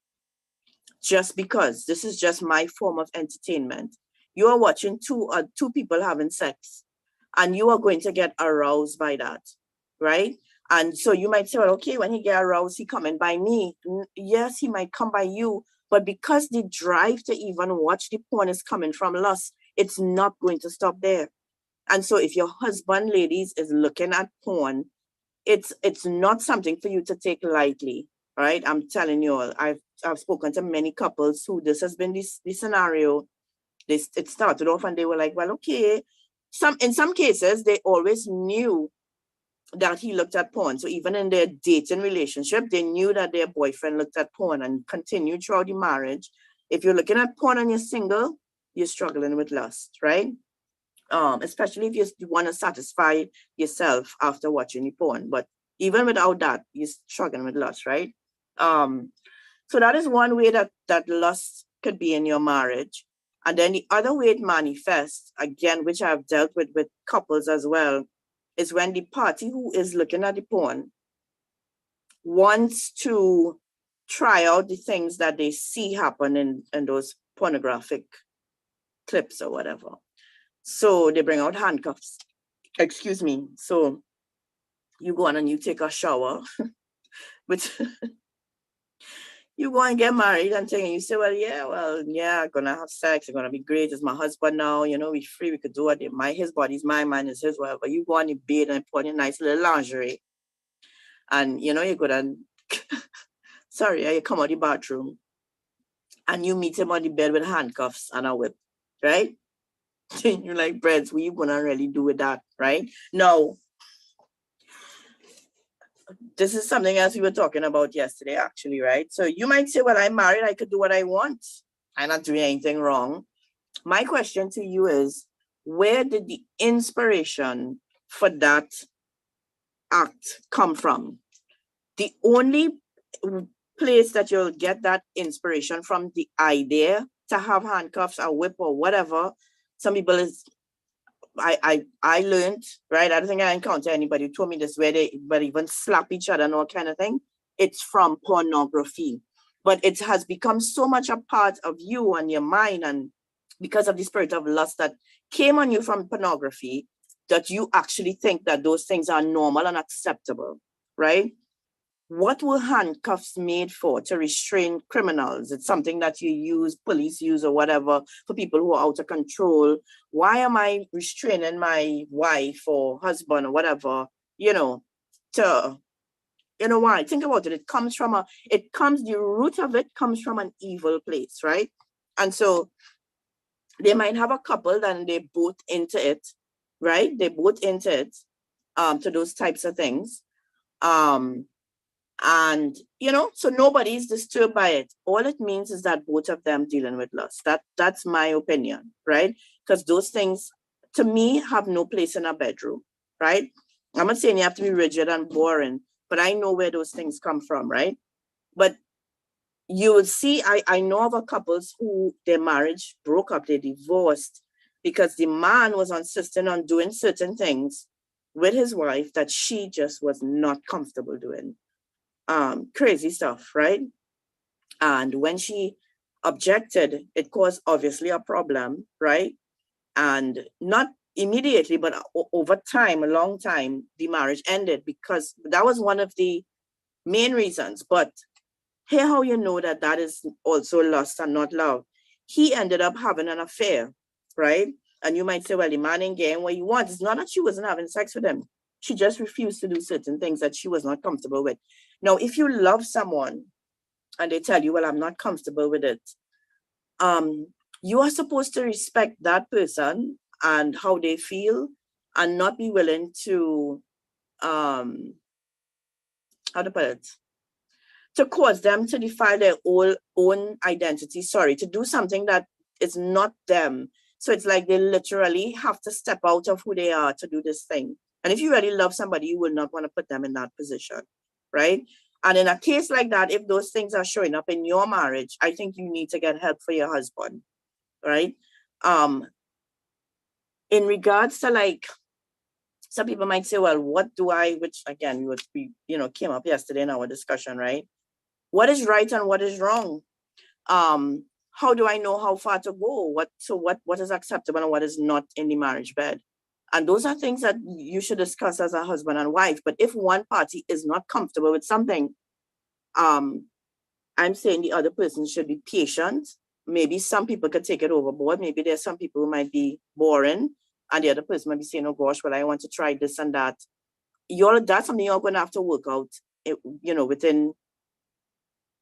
just because this is just my form of entertainment. You are watching two people having sex and you are going to get aroused by that, right? And so you might say, well, okay, when he get aroused, he coming by me. Yes, he might come by you, but because the drive to even watch the porn is coming from lust, it's not going to stop there. And so if your husband, ladies, is looking at porn, it's not something for you to take lightly, right? I'm telling you all, I've spoken to many couples who this has been this scenario. It started off and they were like, well, okay. In some cases, they always knew that he looked at porn. So even in their dating relationship, they knew that their boyfriend looked at porn and continued throughout the marriage. If you're looking at porn and you're single, you're struggling with lust, right? Especially if you want to satisfy yourself after watching the porn. But even without that, you're struggling with lust, right? So that is one way that lust could be in your marriage. And then the other way it manifests, again, which I've dealt with couples as well, is when the party who is looking at the porn wants to try out the things that they see happen in those pornographic clips or whatever. So they bring out handcuffs. Excuse me. So you go on and you take a shower, which you go and get married and thing, and you say, well, yeah, gonna have sex, it's gonna be great, it's my husband now, you know, we're free, we could do it. His body's mine, mine is his, whatever. You go on the bed and put on your nice little lingerie, and you know, you go and you come out the bathroom and you meet him on the bed with handcuffs and a whip, right? You're like, Breds, what you gonna really do with that, right? No. This is something else we were talking about yesterday, actually, right? So you might say, well, I'm married, I could do what I want. I'm not doing anything wrong. My question to you is, where did the inspiration for that act come from? The only place that you'll get that inspiration from, the idea to have handcuffs or whip or whatever, some people is, I learned, right? I don't think I encountered anybody who told me this, where they but even slap each other and all kind of thing. It's from pornography. But it has become so much a part of you and your mind, and because of the spirit of lust that came on you from pornography, that you actually think that those things are normal and acceptable, right? What were handcuffs made for? To restrain criminals. It's something that you use, police use or whatever, for people who are out of control. Why am I restraining my wife or husband or whatever, you know, why? Think about it. The root of it comes from an evil place, right? And so they might have a couple and they both into it, right? They both into it, to those types of things. And so nobody's disturbed by it. All it means is that both of them dealing with lust. That's my opinion, right? Because those things, to me, have no place in a bedroom, right? I'm not saying you have to be rigid and boring, but I know where those things come from, right? But you will see, I know of a couples who their marriage broke up, they divorced, because the man was insisting on doing certain things with his wife that she just was not comfortable doing. Crazy stuff, right? And when she objected, it caused obviously a problem, right? And not immediately, but over time, a long time, the marriage ended, because that was one of the main reasons. But here, how you know that that is also lust and not love. He ended up having an affair, right? And you might say, well, the man ain't getting what he wants. It's not that she wasn't having sex with him. She just refused to do certain things that she was not comfortable with. Now, if you love someone and they tell you, well, I'm not comfortable with it, you are supposed to respect that person and how they feel, and not be willing to, how to put it, to cause them to defile their own identity, to do something that is not them. So it's like they literally have to step out of who they are to do this thing. And if you really love somebody, you will not want to put them in that position, right? And in a case like that, if those things are showing up in your marriage, I think you need to get help for your husband, right? In regards to, like, some people might say, well, what do I, which again, we came up yesterday in our discussion, right? What is right and what is wrong? How do I know how far to go? What is acceptable and what is not in the marriage bed? And those are things that you should discuss as a husband and wife. But if one party is not comfortable with something, I'm saying the other person should be patient. Maybe some people could take it overboard. Maybe there's some people who might be boring, and the other person might be saying, oh gosh, well, I want to try this and that. That's something you're going to have to work out,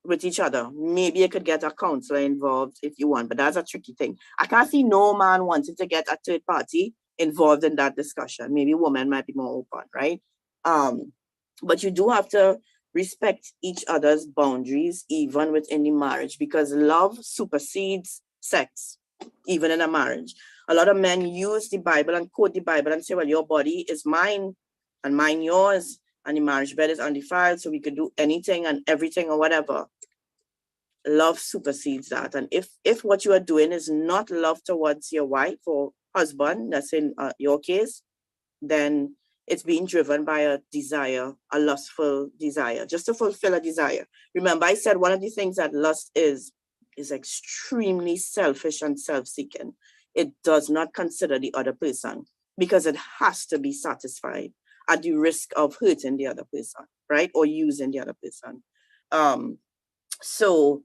with each other. Maybe you could get a counselor involved if you want, but that's a tricky thing. I can't see no man wanting to get a third party involved in that discussion. Maybe women might be more open, right? But you do have to respect each other's boundaries, even within the marriage, because love supersedes sex, even in a marriage. A lot of men use the Bible and quote the Bible and say, well, your body is mine and mine yours, and the marriage bed is undefiled, so we could do anything and everything or whatever. Love supersedes that. And if what you are doing is not love towards your wife or husband, that's in your case, then It's being driven by a desire, a lustful desire, just to fulfill a desire. Remember, I said one of the things that lust is extremely selfish and self-seeking. It does not consider the other person because it has to be satisfied at the risk of hurting the other person, right? Or using the other person. So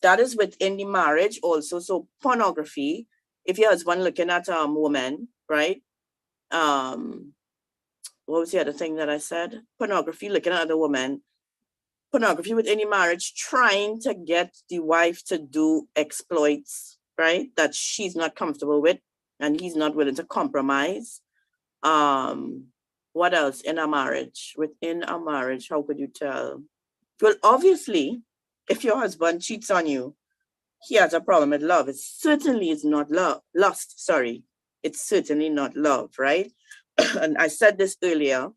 that is within the marriage also. So pornography, if your husband looking at a woman, right? What was the other thing that I said? Pornography, looking at other women. Pornography with any marriage, trying to get the wife to do exploits, right? That she's not comfortable with and he's not willing to compromise. What else in a marriage? Within a marriage, how could you tell? Well, obviously, if your husband cheats on you, he has a problem with love. It certainly is not lust, sorry. It's certainly not love, right? And I said this earlier,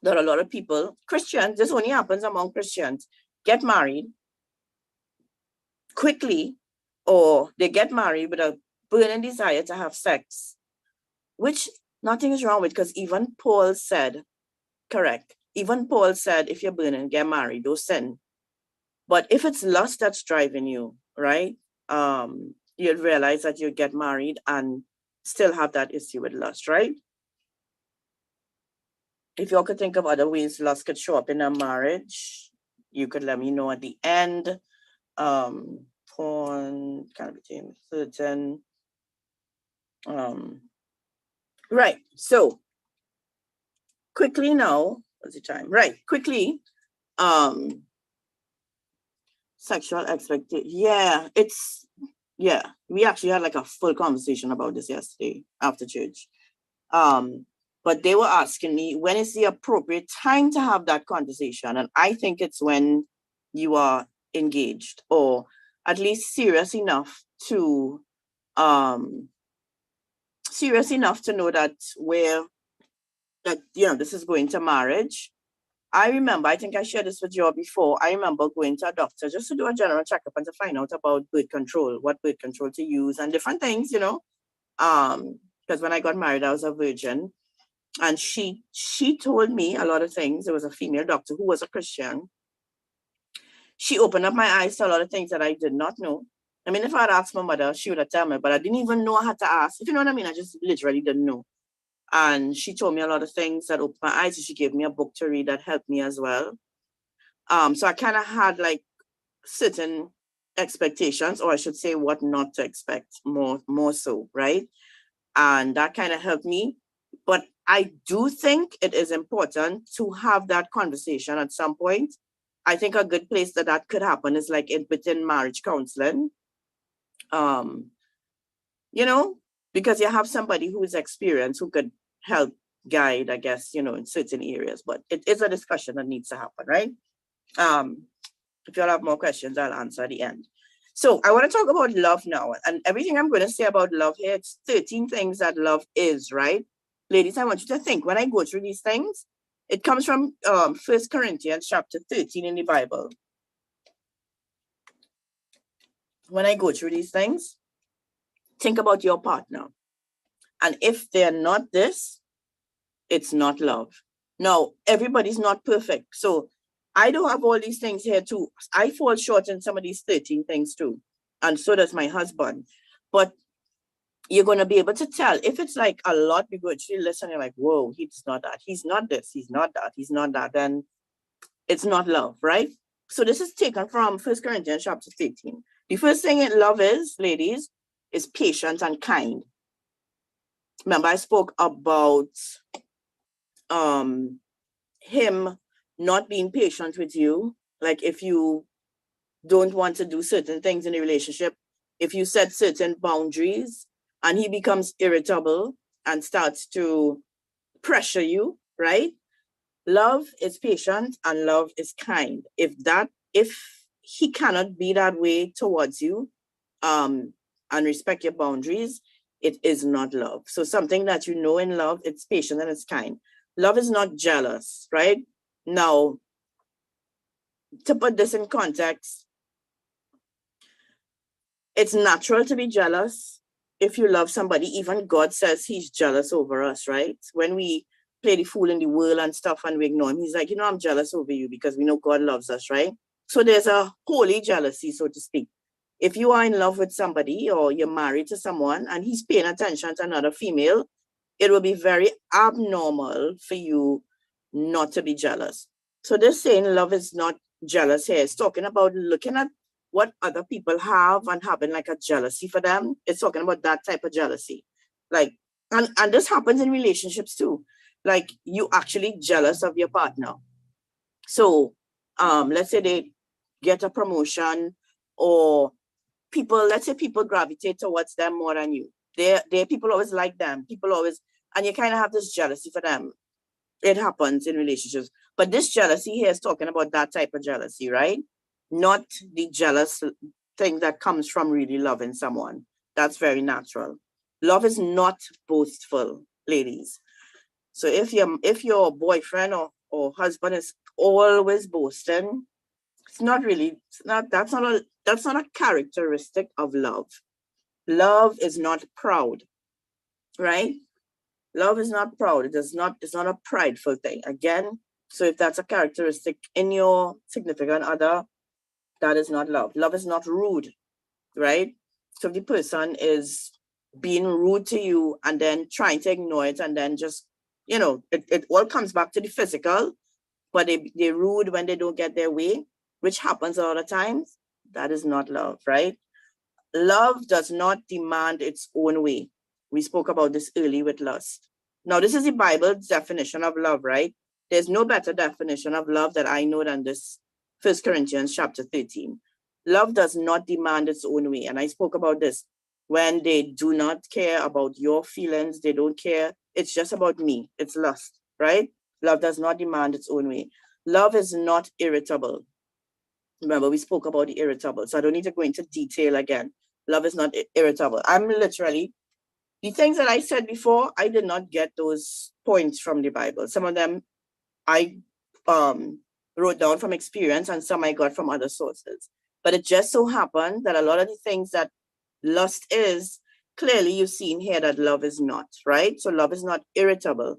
that a lot of people, Christians, this only happens among Christians, get married quickly, or they get married with a burning desire to have sex, which nothing is wrong with, because even Paul said, correct, even Paul said, if you're burning, get married, don't sin. But if it's lust that's driving you, right, you'll realize that you get married and still have that issue with lust, right? If you all could think of other ways lust could show up in a marriage, you could let me know at the end. Porn kind of became certain. Right. So quickly now, what's the time? Right. Quickly. Sexual expectation. Yeah. We actually had like a full conversation about this yesterday after church. But they were asking me, when is the appropriate time to have that conversation? And I think it's when you are engaged, or at least serious enough to know that this is going to marriage. I remember, I think I shared this with you all before. I remember going to a doctor just to do a general checkup and to find out about birth control, what birth control to use and different things, because when I got married, I was a virgin. And she told me a lot of things. There was a female doctor who was a Christian. She opened up my eyes to a lot of things that I did not know. I mean, if I had asked my mother, she would have told me, but I didn't even know I had to ask. If you know what I mean, I just literally didn't know. And she told me a lot of things that opened my eyes. She gave me a book to read that helped me as well. So I kind of had like certain expectations, or I should say what not to expect more so, right? And that kind of helped me. But I do think it is important to have that conversation at some point. I think a good place that could happen is like within marriage counseling. Because you have somebody who is experienced who could help guide, I guess, in certain areas. But it is a discussion that needs to happen, right? If you all have more questions, I'll answer at the end. So I want to talk about love now. And everything I'm going to say about love here, it's 13 things that love is, right? Ladies, I want you to think, when I go through these things, it comes from 1 Corinthians chapter 13 in the Bible. When I go through these things, think about your partner. And if they're not this, it's not love. Now, everybody's not perfect. So I don't have all these things here too. I fall short in some of these 13 things too. And so does my husband. But you're going to be able to tell. If it's like a lot, you go actually listen, you're like, whoa, he's not that. He's not this. He's not that. He's not that. Then it's not love, right? So this is taken from 1 Corinthians chapter 13. The first thing in love is, ladies, is patient and kind. Remember, I spoke about him not being patient with you. Like if you don't want to do certain things in a relationship, if you set certain boundaries and he becomes irritable and starts to pressure you, right? Love is patient and love is kind. If he cannot be that way towards you and respect your boundaries, it is not love. So something that you know in love, it's patient and it's kind. Love is not jealous, right? Now, to put this in context, it's natural to be jealous if you love somebody. Even God says he's jealous over us, right? When we play the fool in the world and stuff, and we ignore him. He's like, I'm jealous over you because we know God loves us, right? So there's a holy jealousy, so to speak. If you are in love with somebody or you're married to someone and he's paying attention to another female, it will be very abnormal for you not to be jealous. So this saying love is not jealous here. It's talking about looking at what other people have and having like a jealousy for them. It's talking about that type of jealousy. Like, and this happens in relationships too. Like you actually jealous of your partner. So let's say they get a promotion, or let's say people gravitate towards them more than you. People always like them. People always, and you kind of have this jealousy for them. It happens in relationships. But this jealousy here is talking about that type of jealousy, right? Not the jealous thing that comes from really loving someone. That's very natural. Love is not boastful, ladies. So if your boyfriend or husband is always boasting, that's not a characteristic of love. Love is not proud, right? Love is not proud. It's not a prideful thing. Again, so if that's a characteristic in your significant other, that is not love. Love is not rude, right? So if the person is being rude to you and then trying to ignore it, and then just, it all comes back to the physical, but they're rude when they don't get their way, which happens a lot of times, that is not love, right? Love does not demand its own way. We spoke about this early with lust. Now, this is the Bible's definition of love, right? There's no better definition of love that I know than this 1 Corinthians chapter 13. Love does not demand its own way. And I spoke about this. When they do not care about your feelings, they don't care. It's just about me. It's lust, right? Love does not demand its own way. Love is not irritable. Remember, we spoke about the irritable, so I don't need to go into detail again. Love is not irritable. I'm literally, the things that I said before, I did not get those points from the Bible. Some of them I wrote down from experience, and some I got from other sources. But it just so happened that a lot of the things that lust is, clearly you've seen here that love is not, right? So love is not irritable.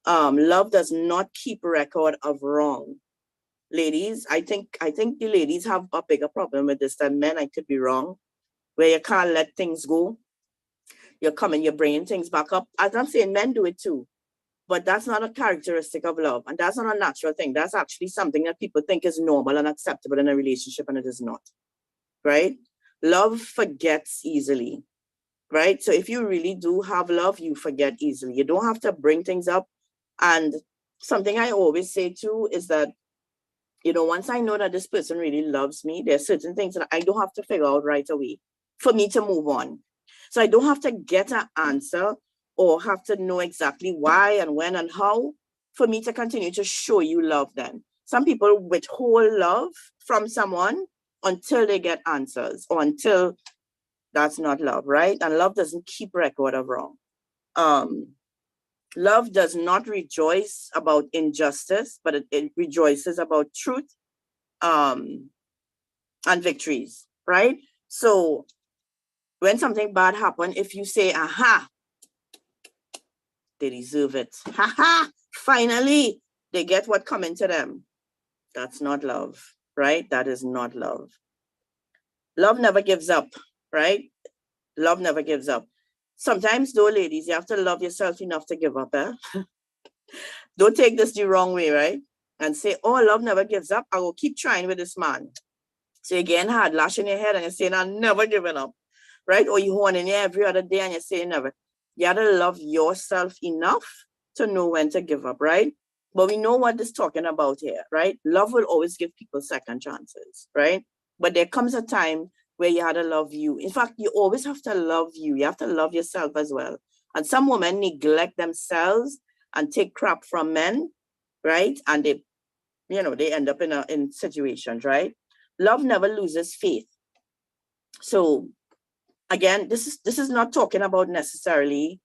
Love does not keep record of wrong. Ladies, I think the ladies have a bigger problem with this than men. I could be wrong, where you can't let things go. You're bringing things back up. As I'm saying, men do it too, but that's not a characteristic of love, and that's not a natural thing. That's actually something that people think is normal and acceptable in a relationship, and it is not, right? Love forgets easily, right? So if you really do have love, you forget easily. You don't have to bring things up. And something I always say too is that, once I know that this person really loves me, there are certain things that I don't have to figure out right away for me to move on. So I don't have to get an answer or have to know exactly why and when and how for me to continue to show you love them. Some people withhold love from someone until they get answers, or until that's not love, right? And love doesn't keep record of wrong. Love does not rejoice about injustice, but it rejoices about truth and victories, right? So when something bad happens, if you say, aha, they deserve it. Ha, finally, they get what coming to them. That's not love, right? That is not love. Love never gives up, right? Love never gives up. Sometimes though, ladies, you have to love yourself enough to give up, eh? Don't take this the wrong way, right? And say, oh, love never gives up. I will keep trying with this man. So you're getting hard, lashing your head, and you're saying, I'm never giving up, right? Or you horning you every other day and you're saying never. You have to love yourself enough to know when to give up, right? But we know what this is talking about here, right? Love will always give people second chances, right? But there comes a time where you have to love you. In fact, you always have to love you. You have to love yourself as well. And some women neglect themselves and take crap from men, right? And they end up in situations, right? Love never loses faith. So again, this is not talking about necessarily.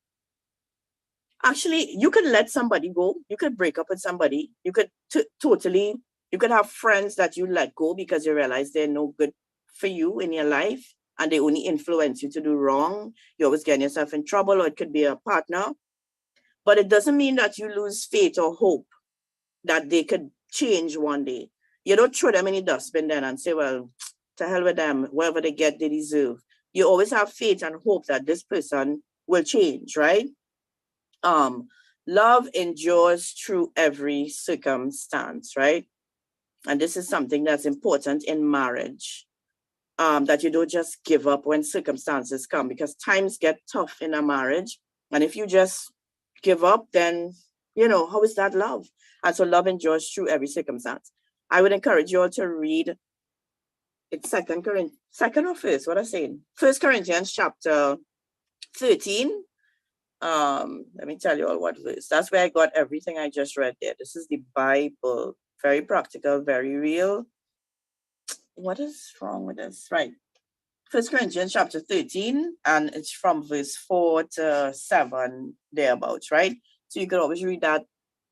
Actually, you could let somebody go. You could break up with somebody. You could you could have friends that you let go because you realize they're no good for you in your life and they only influence you to do wrong. You're always getting yourself in trouble, or it could be a partner. But it doesn't mean that you lose faith or hope that they could change one day. You don't throw them in the dustbin then and say, well, to hell with them, whatever they get, they deserve. You always have faith and hope that this person will change, right? Love endures through every circumstance, right? And this is something that's important in marriage, that you don't just give up when circumstances come, because times get tough in a marriage. And if you just give up, then, how is that love? And so love endures through every circumstance. I would encourage you all to read, it's second or first, what I'm saying? 1 Corinthians chapter 13. Let me tell you all what verse. That's where I got everything I just read there. This is the Bible. Very practical, very real. What is wrong with this? Right. 1 Corinthians chapter 13, and it's from verse 4 to 7, thereabouts, right? So you could always read that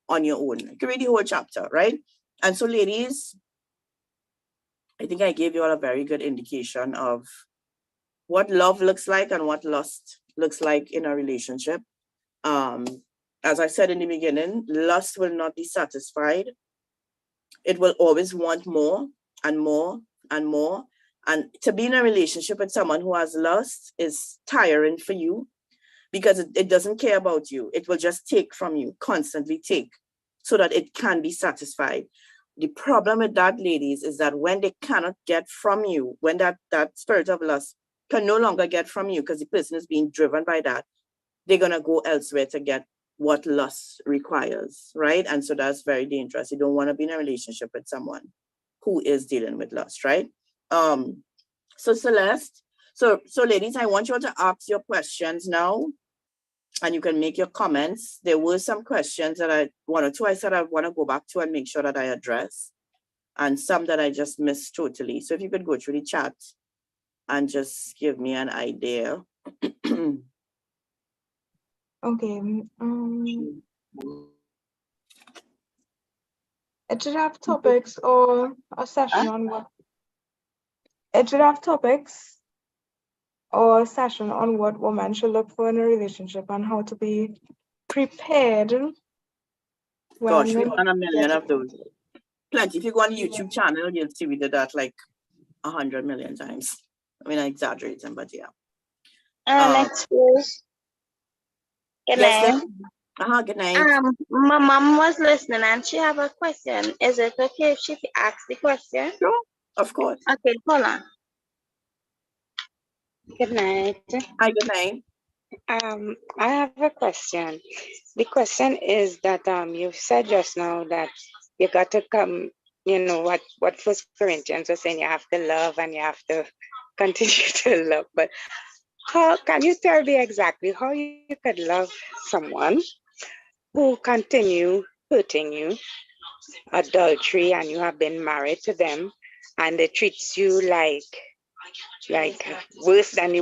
on your own. You can read the whole chapter, right? And so, ladies, I think I gave you all a very good indication of what love looks like and what lust looks like in a relationship. As I said in the beginning, lust will not be satisfied. It will always want more and more and more. And to be in a relationship with someone who has lust is tiring for you, because it doesn't care about you. It will just take from you, constantly take, so that it can be satisfied. The problem with that, ladies, is that when they cannot get from you, when that spirit of lust can no longer get from you because the person is being driven by that, they're going to go elsewhere to get what lust requires, right? And so that's very dangerous. You don't want to be in a relationship with someone who is dealing with lust, right? So Celeste, so ladies, I want you all to ask your questions now, and you can make your comments. There were some questions that one or two I said I want to go back to and make sure that I address, and some that I just missed totally. So if you could go through the chat and just give me an idea. Okay. It should have topics or a session on what. It should have topics or a session on what women should look for in a relationship and how to be prepared. Gosh, we've done a million of those. Plenty. If you go on the YouTube channel, you'll see we did that like 100 million times. I mean, I exaggerate them, but yeah. Next verse. Good night. Good night. My mom was listening and she have a question. Is it okay if she asks the question? Sure, of course. Okay, hold on. Good night. Hi, good night. I have a question. The question is that you said just now that you got to come, what First Corinthians was saying, you have to love and you have to continue to love. But how can you tell me exactly how you could love someone who continue hurting you, adultery, and you have been married to them, and they treats you like worse than the